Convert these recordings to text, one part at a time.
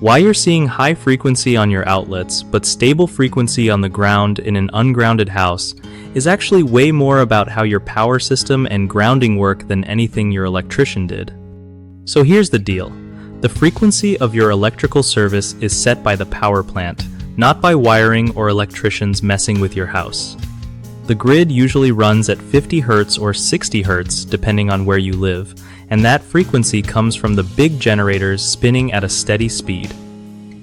Why you're seeing high frequency on your outlets but stable frequency on the ground in an ungrounded house is actually way more about how your power system and grounding work than anything your electrician did. So here's the deal. The frequency of your electrical service is set by the power plant, not by wiring or electricians messing with your house. The grid usually runs at 50 Hz or 60 Hz depending on where you live, and that frequency comes from the big generators spinning at a steady speed.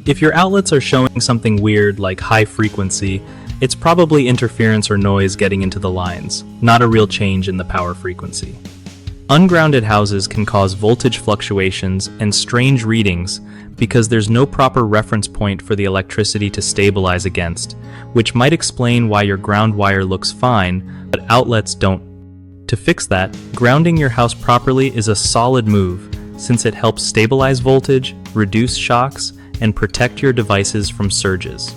If your outlets are showing something weird like high frequency, it's probably interference or noise getting into the lines, not a real change in the power frequency. Ungrounded houses can cause voltage fluctuations and strange readings because there's no proper reference point for the electricity to stabilize against, which might explain why your ground wire looks fine, but outlets don't. To fix that, grounding your house properly is a solid move, since it helps stabilize voltage, reduce shocks, and protect your devices from surges.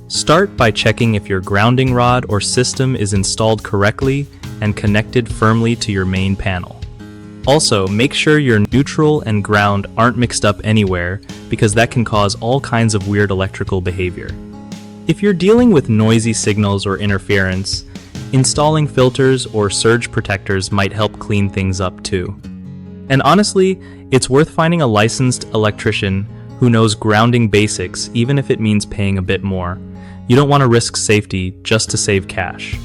Start by checking if your grounding rod or system is installed correctly and connected firmly to your main panel. Also, make sure your neutral and ground aren't mixed up anywhere, because that can cause all kinds of weird electrical behavior. If you're dealing with noisy signals or interference, installing filters or surge protectors might help clean things up too. And honestly, it's worth finding a licensed electrician who knows grounding basics, even if it means paying a bit more. You don't want to risk safety just to save cash.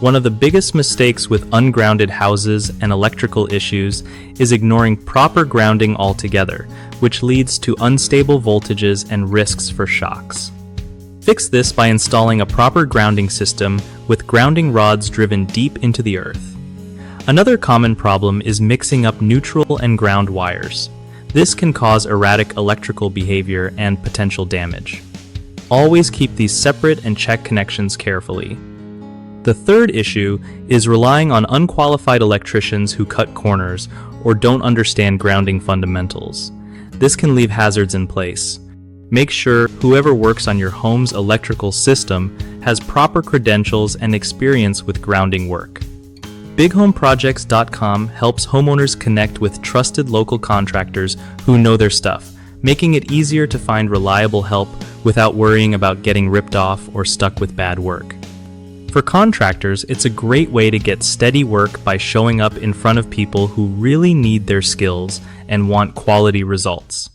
One of the biggest mistakes with ungrounded houses and electrical issues is ignoring proper grounding altogether, which leads to unstable voltages and risks for shocks. Fix this by installing a proper grounding system with grounding rods driven deep into the earth. Another common problem is mixing up neutral and ground wires. This can cause erratic electrical behavior and potential damage. Always keep these separate and check connections carefully. The third issue is relying on unqualified electricians who cut corners or don't understand grounding fundamentals. This can leave hazards in place. Make sure whoever works on your home's electrical system has proper credentials and experience with grounding work. BigHomeProjects.com helps homeowners connect with trusted local contractors who know their stuff, making it easier to find reliable help without worrying about getting ripped off or stuck with bad work. For contractors, it's a great way to get steady work by showing up in front of people who really need their skills and want quality results.